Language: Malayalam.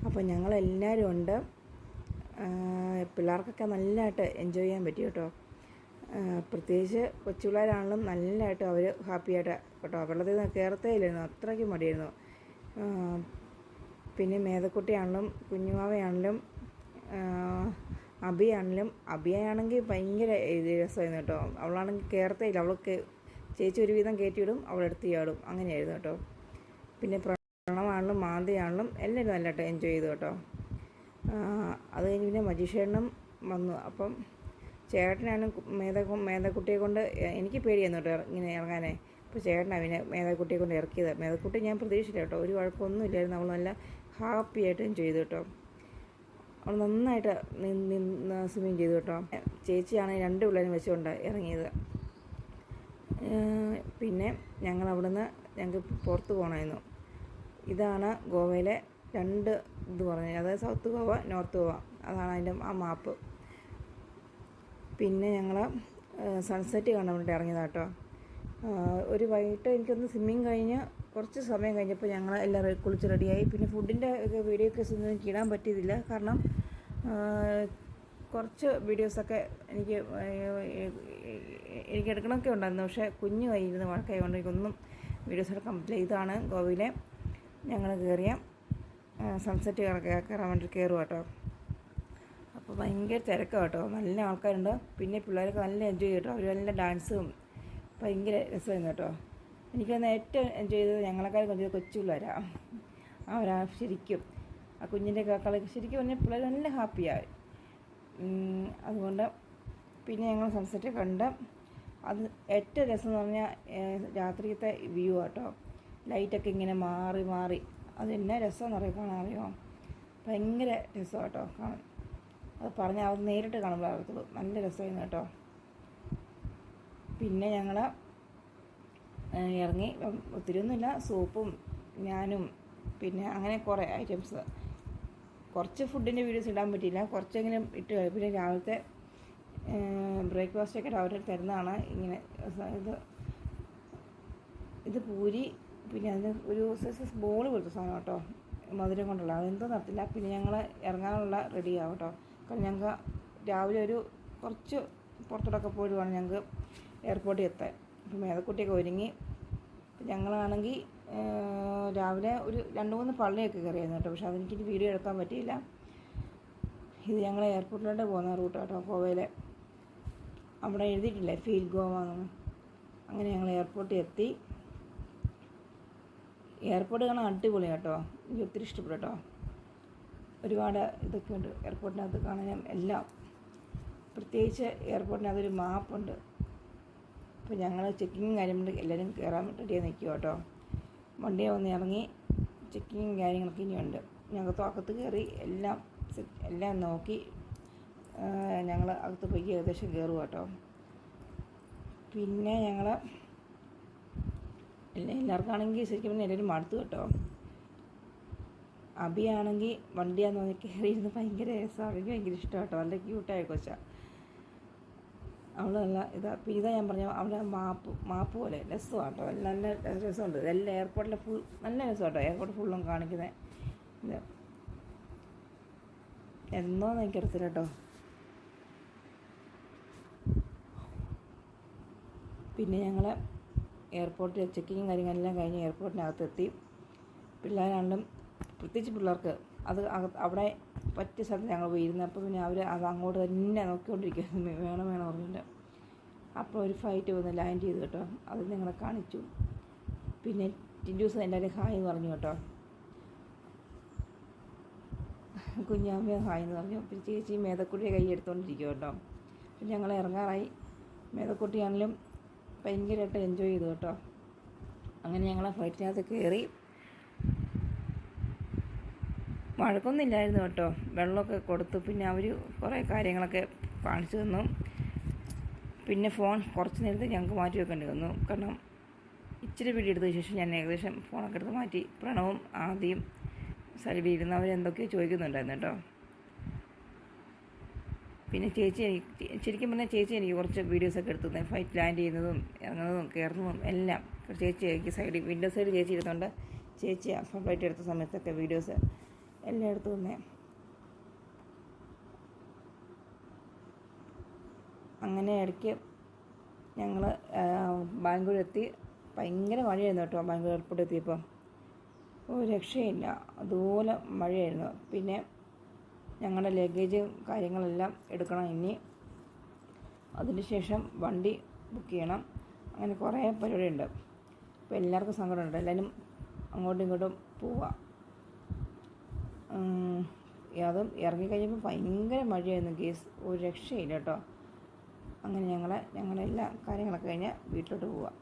അപ്പോൾ ഞങ്ങളെല്ലാവരും ഉണ്ട്. പിള്ളേർക്കൊക്കെ നല്ലതായിട്ട് എൻജോയ് ചെയ്യാൻ പറ്റി കേട്ടോ. പ്രത്യേകിച്ച് കൊച്ചുപിള്ളേരാണെങ്കിലും നല്ലതായിട്ട് അവർ ഹാപ്പിയായിട്ട് കേട്ടോ. വെള്ളത്തിൽ നിന്ന് കയറത്തേ ഇല്ലായിരുന്നു, അത്രയ്ക്ക് മടിയായിരുന്നു. പിന്നെ മേതക്കുട്ടിയാണെങ്കിലും കുഞ്ഞുമാവയാണെങ്കിലും അബിയാണെങ്കിൽ ഭയങ്കര രസമായിരുന്നു കേട്ടോ. അവളാണെങ്കിൽ കയറത്തേ ഇല്ല, അവൾക്ക് ചേച്ചി ഒരുവിധം കയറ്റിവിടും, അവളെടുത്ത് ചാടും, അങ്ങനെയായിരുന്നു കേട്ടോ. പിന്നെ പ്രണവാണെങ്കിലും മാന്തയാണെങ്കിലും എല്ലാവരും നല്ലതായിട്ട് എൻജോയ് ചെയ്തു കേട്ടോ. അത് കഴിഞ്ഞ് പിന്നെ മജീഷേട്ടനും വന്നു. അപ്പം ചേട്ടനാണ് മേതക്കുട്ടിയെ കൊണ്ട്, എനിക്ക് പേടിയായിരുന്നു കേട്ടോ ഇങ്ങനെ ഇറങ്ങാനേ. അപ്പോൾ ചേട്ടനാണ് പിന്നെ മേതക്കുട്ടിയെ കൊണ്ട് ഇറക്കിയത്. മേതക്കുട്ടി ഞാൻ പ്രതീക്ഷിച്ചില്ല കേട്ടോ, ഒരു കുഴപ്പമൊന്നും ഇല്ലായിരുന്നു. അവൾ നല്ല ഹാപ്പിയായിട്ട് എൻജോയ് ചെയ്തു കേട്ടോ. അവൾ നന്നായിട്ട് സ്വിമ്മിങ് ചെയ്തു കേട്ടോ. ചേച്ചിയാണെങ്കിൽ 2 പിള്ളേരും വെച്ചുകൊണ്ട് ഇറങ്ങിയത്. പിന്നെ ഞങ്ങൾക്ക് പുറത്ത് പോകണമായിരുന്നു. ഇതാണ് ഗോവയിലെ 2 ഇത് പറഞ്ഞത്, അതായത് സൗത്ത് ഗോവ, നോർത്ത് ഗോവ, അതാണ് അതിൻ്റെ ആ മാപ്പ്. പിന്നെ ഞങ്ങൾ സൺസെറ്റ് കാണാൻ വേണ്ടി ഇറങ്ങിയതാണ് കേട്ടോ. ഒരു വൈകിട്ട് എനിക്കൊന്ന് സ്വിമ്മിങ് കഴിഞ്ഞ് കുറച്ച് സമയം കഴിഞ്ഞപ്പോൾ ഞങ്ങൾ എല്ലാം കുളിച്ച് റെഡിയായി. പിന്നെ ഫുഡിൻ്റെ വീഡിയോ ഒക്കെ ഒന്നും ഇടാൻ പറ്റിയതില്ല, കാരണം കുറച്ച് വീഡിയോസൊക്കെ എനിക്ക് എടുക്കണമൊക്കെ ഉണ്ടായിരുന്നു. പക്ഷേ കുഞ്ഞു കയ്യിരുന്ന് വഴക്കായതുകൊണ്ട് എനിക്കൊന്നും വീഡിയോസ് എടുക്കാൻ പറ്റില്ല. ഇതാണ് ഗോവയിലെ ഞങ്ങൾ കയറിയ സൺസെറ്റ് കയറാൻ വേണ്ടി കയറുക കേട്ടോ. അപ്പോൾ ഭയങ്കര തിരക്കാണ് കേട്ടോ, നല്ല ആൾക്കാരുണ്ട്. പിന്നെ പിള്ളേരൊക്കെ നല്ല എൻജോയ് കേട്ടോ, അവർ നല്ല ഡാൻസും ഭയങ്കര രസമായിരുന്നു കേട്ടോ. എനിക്കൊന്ന് ഏറ്റവും എൻജോയ് ചെയ്തത് ഞങ്ങളെക്കാളും കുറച്ച് കൊച്ചു പിള്ളേരാണ്. അവരാ ശരിക്കും ആ കുഞ്ഞിൻ്റെ കളി ശരിക്കും പറഞ്ഞാൽ പിള്ളേർ നല്ല ഹാപ്പിയായി. അതുകൊണ്ട് പിന്നെ ഞങ്ങൾ സൺസെറ്റ് കണ്ട്, അത് ഏറ്റവും രസം എന്ന് പറഞ്ഞാൽ രാത്രിയത്തെ വ്യൂ ആട്ടോ. ലൈറ്റൊക്കെ ഇങ്ങനെ മാറി മാറി, അതെന്നാ രസമെന്ന് അറിയാം, കാണാൻ അറിയുമോ? ഭയങ്കര രസമാണ് കേട്ടോ കാണാൻ. അത് പറഞ്ഞാൽ അത് നേരിട്ട് കാണുമ്പോൾ അറിയത്തുള്ളൂ, നല്ല രസമായിരുന്നു കേട്ടോ. പിന്നെ ഞങ്ങൾ ഇറങ്ങി, ഒത്തിരിയൊന്നുമില്ല, സൂപ്പും ഞാനും പിന്നെ അങ്ങനെ കുറേ ഐറ്റംസ്. കുറച്ച് ഫുഡിൻ്റെ വീഡിയോസ് ഇടാൻ പറ്റിയില്ല, കുറച്ചെങ്കിലും ഇട്ട്. പിന്നെ രാവിലത്തെ ബ്രേക്ക്ഫാസ്റ്റൊക്കെ രാവിലെ തരുന്നതാണ്. ഇങ്ങനെ ഇത് പൂരി, പിന്നെ അതിന് ഒരു സൈസ് ബോൾ പോലത്തെ സാധനം കേട്ടോ, മധുരം കൊണ്ടുള്ള, അതെന്തോ നടത്തില്ല. പിന്നെ ഞങ്ങൾ ഇറങ്ങാനുള്ള റെഡിയാവും കേട്ടോ. കാരണം ഞങ്ങൾക്ക് രാവിലെ കുറച്ച് പുറത്തോട്ടൊക്കെ പോയിട്ട് വേണം ഞങ്ങൾക്ക് എയർപോർട്ടിൽ എത്താൻ. അപ്പോൾ മേതക്കുട്ടിയൊക്കെ ഒരുങ്ങി. ഞങ്ങളാണെങ്കിൽ രാവിലെ ഒരു 2-3 പള്ളിയൊക്കെ കയറിയായിരുന്നു കേട്ടോ. പക്ഷേ അതെനിക്ക് വീഡിയോ എടുക്കാൻ പറ്റിയില്ല. ഇത് ഞങ്ങൾ എയർപോർട്ടിലോട്ട് പോകുന്ന റൂട്ട് കേട്ടോ, ഗോവയിലെ. അവിടെ എഴുതിയിട്ടില്ലേ ഫീൽ ഗോവ എന്ന്. അങ്ങനെ ഞങ്ങൾ എയർപോർട്ടിൽ എത്തി. എയർപോർട്ട് കാണാൻ അടിപൊളി കേട്ടോ, എനിക്ക് ഒത്തിരി ഇഷ്ടപ്പെട്ടു കേട്ടോ. ഒരുപാട് ഇതൊക്കെ ഉണ്ട് എയർപോർട്ടിനകത്ത് കാണാൻ എല്ലാം. പ്രത്യേകിച്ച് എയർപോർട്ടിനകത്തൊരു മാപ്പുണ്ട്. അപ്പോൾ ഞങ്ങൾ ചെക്കിങ്ങും കാര്യമുണ്ട്, എല്ലാവരും കയറാൻ റെഡിയായി നിൽക്കുക കേട്ടോ. വണ്ടിയെ വന്ന് ഇറങ്ങി, ചെക്കിങ്ങും കാര്യങ്ങളൊക്കെ ഇനിയുണ്ട്. ഞങ്ങൾക്ക് അകത്ത് കയറി എല്ലാം നോക്കി ഞങ്ങൾ അകത്ത് പോയി ഏകദേശം കയറുക കേട്ടോ. പിന്നെ ഞങ്ങൾ എല്ലാവർക്കാണെങ്കിൽ ശരിക്കും പറഞ്ഞാൽ എല്ലാവരും മടുത്തു കേട്ടോ. അബിയാണെങ്കിൽ വണ്ടിയാന്ന് പറഞ്ഞ് കയറിയിരുന്ന് ഭയങ്കര രസമാണ്, എനിക്ക് ഭയങ്കര ഇഷ്ടം കേട്ടോ. നല്ല ക്യൂട്ടായ കൊച്ചാണ് അവൾ. നല്ല പിന്നെ ഇതാ ഞാൻ പറഞ്ഞ അവിടെ മാപ്പ് പോലെ രസമാണ് കേട്ടോ, നല്ല രസമുണ്ട്. ഇതെല്ലാം എയർപോർട്ടിലെ നല്ല രസം കേട്ടോ, എയർപോർട്ട് ഫുള്ളും കാണിക്കുന്നത്. ഇത് എന്നോന്ന് എനിക്കറിയത്തില്ല കേട്ടോ. പിന്നെ ഞങ്ങൾ എയർപോർട്ടിൽ ചെക്കിങ്ങും കാര്യങ്ങളെല്ലാം കഴിഞ്ഞ് എയർപോർട്ടിനകത്തെത്തി. പിള്ളേരാണെങ്കിലും പ്രത്യേകിച്ച് പിള്ളേർക്ക് അവിടെ പറ്റിയ സ്ഥലത്ത് ഞങ്ങൾ പോയിരുന്നു. അപ്പോൾ പിന്നെ അവർ അത് അങ്ങോട്ട് തന്നെ നോക്കിക്കൊണ്ടിരിക്കുന്നു, വേണം പറഞ്ഞിട്ട്. അപ്പോൾ ഒരു ഫ്ലൈറ്റ് വന്ന് ലാൻഡ് ചെയ്തു കേട്ടോ, അത് ഞങ്ങളെ കാണിച്ചു. പിന്നെ ടിൻഡൂസ് എല്ലാവരും ഹായ് എന്ന് പറഞ്ഞു കേട്ടോ. കുഞ്ഞാമ്മ ഹായ് എന്ന് പറഞ്ഞു. പിന്നെ ചേച്ചി മേതക്കുട്ടിയെ കൈ എടുത്തുകൊണ്ടിരിക്കും കേട്ടോ. പിന്നെ ഞങ്ങൾ ഇറങ്ങാറായി. മേതക്കുട്ടിയാണെങ്കിലും ഭയങ്കരമായിട്ട് എൻജോയ് ചെയ്തു കേട്ടോ. അങ്ങനെ ഞങ്ങൾ ഫ്ലൈറ്റിനകത്ത് കയറി. വഴക്കൊന്നും ഇല്ലായിരുന്നു കേട്ടോ, വെള്ളമൊക്കെ കൊടുത്തു. പിന്നെ അവർ കുറേ കാര്യങ്ങളൊക്കെ കാണിച്ചു തന്നു. പിന്നെ ഫോൺ കുറച്ച് നേരത്തെ ഞങ്ങൾക്ക് മാറ്റി വെക്കേണ്ടി വന്നു, കാരണം ഇച്ചിരി വീഡിയോ എടുത്തതിന് ശേഷം ഞാൻ ഏകദേശം ഫോണൊക്കെ എടുത്ത് മാറ്റി. പ്രണവും ആദ്യം സൈഡിൽ ഇരുന്ന് അവരെന്തൊക്കെയോ ചോദിക്കുന്നുണ്ടായിരുന്നു കേട്ടോ. പിന്നെ ശരിക്കും പറഞ്ഞാൽ ചേച്ചി എനിക്ക് കുറച്ച് വീഡിയോസൊക്കെ എടുത്തു തന്നെ, ഫ്ലൈറ്റ് ലാൻഡ് ചെയ്യുന്നതും ഇറങ്ങുന്നതും കയറുന്നതും എല്ലാം. ചേച്ചി എനിക്ക് വിൻഡോ സൈഡ് ചേച്ചി ഇരുന്നുകൊണ്ട് ചേച്ചി ഫ്ലൈറ്റ് എടുത്ത സമയത്തൊക്കെ വീഡിയോസ് എല്ലായിടത്തും തന്നെ. അങ്ങനെ ഇടയ്ക്ക് ഞങ്ങൾ ബാംഗ്ലൂർ എത്തി. ഭയങ്കര മഴയായിരുന്നു കേട്ടോ. ബാംഗ്ലൂർ എയർപോർട്ട് എത്തിയപ്പോൾ ഒരു രക്ഷയില്ല, അതുപോലെ മഴയായിരുന്നു. പിന്നെ ഞങ്ങളുടെ ലഗേജ് കാര്യങ്ങളെല്ലാം എടുക്കണം ഇനി. അതിന് ശേഷം വണ്ടി ബുക്ക് ചെയ്യണം. അങ്ങനെ കുറേ പരിപാടിയുണ്ട്. അപ്പോൾ എല്ലാവർക്കും സങ്കടമുണ്ട്. എല്ലാവരും അങ്ങോട്ടും ഇങ്ങോട്ടും പോവാം. അതും ഇറങ്ങിക്കഴിഞ്ഞപ്പോൾ ഭയങ്കര മഴയായിരുന്നു കേസ്, ഒരു രക്ഷയില്ല കേട്ടോ. അങ്ങനെ ഞങ്ങളുടെ എല്ലാ കാര്യങ്ങളൊക്കെ കഴിഞ്ഞ് വീട്ടിലോട്ട് പോവാം.